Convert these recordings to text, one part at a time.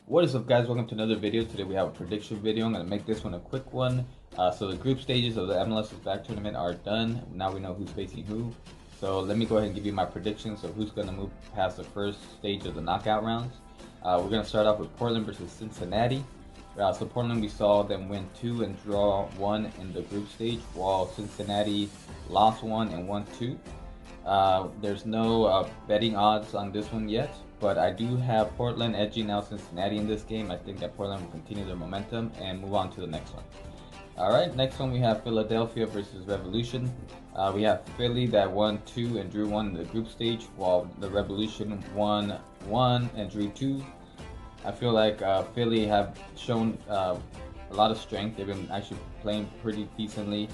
What is up, guys? Welcome to another video. Today we have a prediction video. I'm going to make this one a quick one. So the group stages of the MLS back tournament are done. Now we know who's facing who. So let me go ahead and give you my predictions of who's going to move past the first stage of the knockout rounds. We're going to start off with Portland versus Cincinnati. So Portland, we saw them win 2 and draw 1 in the group stage, while Cincinnati lost 1 and won 2. There's no betting odds on this one yet, but I do have Portland edging out Cincinnati in this game. I think that Portland will continue their momentum and move on to the next one. Alright, next one we have Philadelphia versus Revolution. We have Philly that won 2 and drew 1 in the group stage, while the Revolution won 1 and drew 2. I feel like Philly have shown a lot of strength. They've been actually playing pretty decently,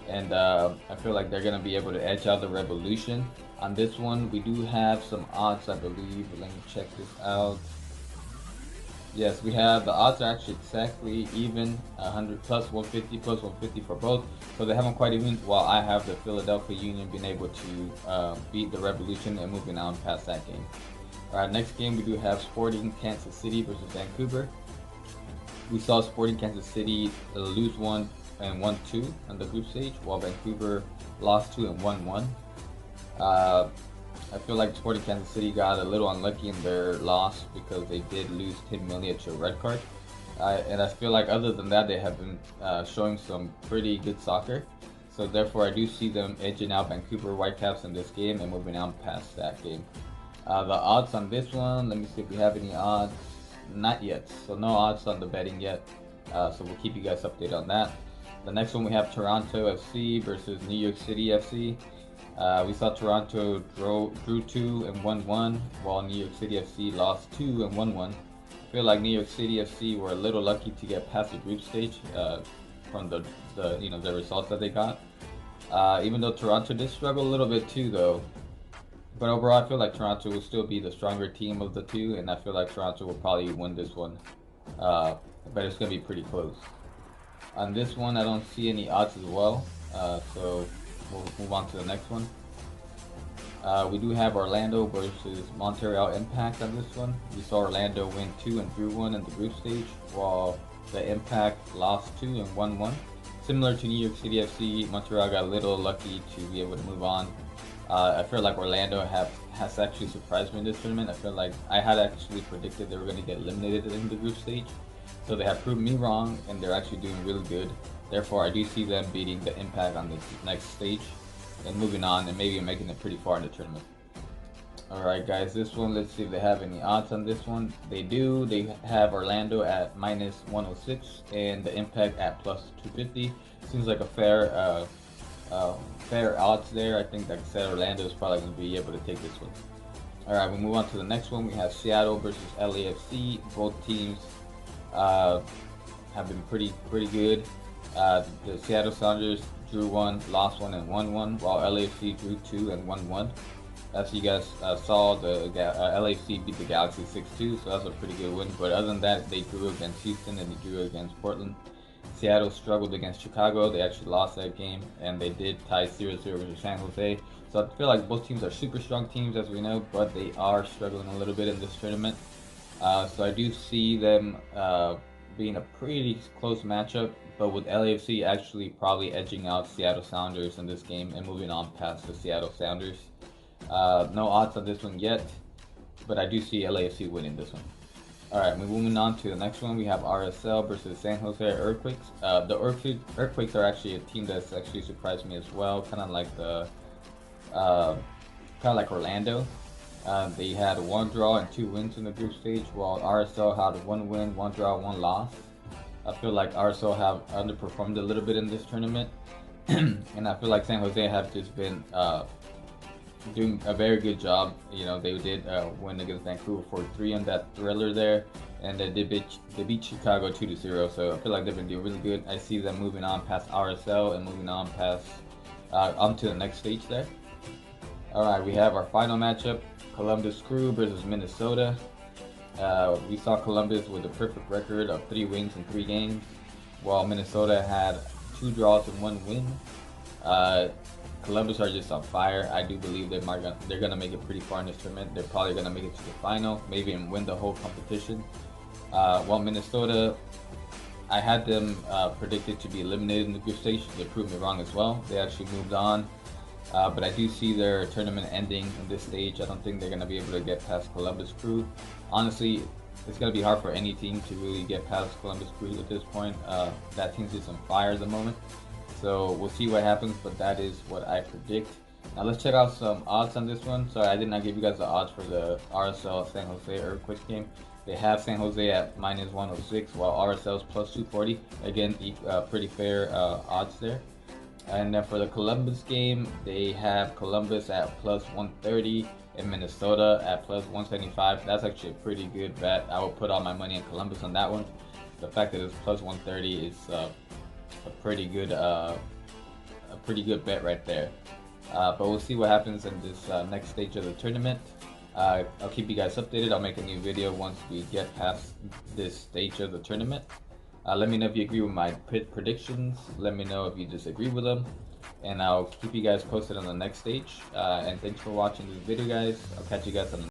and I feel like they're going to be able to edge out the Revolution. On this one, we do have some odds, I believe. Let me check this out. Yes, we have the odds are actually exactly even, 100 plus 150 plus 150 for both. So they haven't quite even, while I have the Philadelphia Union being able to beat the Revolution and moving on past that game. Alright, next game we do have Sporting Kansas City versus Vancouver. We saw Sporting Kansas City lose 1 and won 2 on the group stage, while Vancouver lost 2 and won 1. I feel like Sporting Kansas City got a little unlucky in their loss because they did lose Tim Millian to a red card. And I feel like other than that, they have been showing some pretty good soccer. So therefore, I do see them edging out Vancouver Whitecaps in this game and moving on past that game. The odds on this one, let me see if we have any odds. Not yet, so no odds on the betting yet. So we'll keep you guys updated on that. The next one we have Toronto FC versus New York City FC. We saw Toronto drew 2 and won 1, while New York City FC lost 2 and won 1. I feel like New York City FC were a little lucky to get past the group stage from the results that they got. Even though Toronto did struggle a little bit too, though. But overall, I feel like Toronto will still be the stronger team of the two, and I feel like Toronto will probably win this one. But it's going to be pretty close. On this one, I don't see any odds as well, so we'll move on to the next one. We do have Orlando versus Monterrell Impact on this one. We saw Orlando win 2 and drew 1 in the group stage, while the Impact lost 2 and won 1. Similar to New York City FC, Monterrell got a little lucky to be able to move on. I feel like Orlando has actually surprised me in this tournament. I feel like I had actually predicted they were going to get eliminated in the group stage. So they have proved me wrong, and they're actually doing really good. Therefore, I do see them beating the Impact on the next stage and moving on and maybe making it pretty far in the tournament. Alright guys, this one, let's see if they have any odds on this one. They do. They have Orlando at minus 106 and the Impact at plus 250. Seems like a fair odds there. I think, like I said, Orlando is probably going to be able to take this one. Alright, we move on to the next one. We have Seattle versus LAFC. Both teams have been pretty good. The Seattle Sounders drew 1, lost 1, and won 1, while LAFC drew 2 and won 1. As you guys saw, the LAFC beat the Galaxy 6-2, so that's a pretty good win. But other than that, they drew against Houston and they drew against Portland. Seattle struggled against Chicago. They actually lost that game, and they did tie 0-0 versus San Jose. So I feel like both teams are super strong teams, as we know, but they are struggling a little bit in this tournament. So I do see them being a pretty close matchup, but with LAFC actually probably edging out Seattle Sounders in this game and moving on past the Seattle Sounders. No odds on this one yet, but I do see LAFC winning this one. Alright, we're moving on to the next one. We have RSL versus San Jose Earthquakes. The Earthquakes are actually a team that's actually surprised me as well, kind of like Orlando. They had 1 draw and 2 wins in the group stage, while RSL had 1 win, 1 draw, 1 loss. I feel like RSL have underperformed a little bit in this tournament, and I feel like San Jose have just been doing a very good job. You know, they did win against Vancouver 4-3 on that thriller there, and they beat Chicago 2-0. So I feel like they've been doing really good. I see them moving on past RSL and moving on past onto the next stage there. All right, we have our final matchup: Columbus Crew versus Minnesota. We saw Columbus with a perfect record of 3 wins in 3 games, while Minnesota had 2 draws and 1 win. Columbus are just on fire. I do believe they're gonna make it pretty far in this tournament. They're probably gonna make it to the final, maybe and win the whole competition. Well, Minnesota, I had them predicted to be eliminated in the group stage. They proved me wrong as well. They actually moved on. But I do see their tournament ending in this stage. I don't think they're going to be able to get past Columbus Crew. Honestly, it's going to be hard for any team to really get past Columbus Crew at this point. That team's just on fire at the moment. So we'll see what happens, but that is what I predict. Now let's check out some odds on this one. Sorry, I did not give you guys the odds for the RSL San Jose Earthquake game. They have San Jose at -106, while RSL is +240. Again, pretty fair odds there. And then for the Columbus game, they have Columbus at +130 and Minnesota at +175. That's actually a pretty good bet. I will put all my money in Columbus on that one. The fact that it's +130 is a pretty good bet right there. But we'll see what happens in this next stage of the tournament. I'll keep you guys updated. I'll make a new video once we get past this stage of the tournament. Let me know if you agree with my predictions. Let me know if you disagree with them. And I'll keep you guys posted on the next stage. And thanks for watching this video, guys. I'll catch you guys on the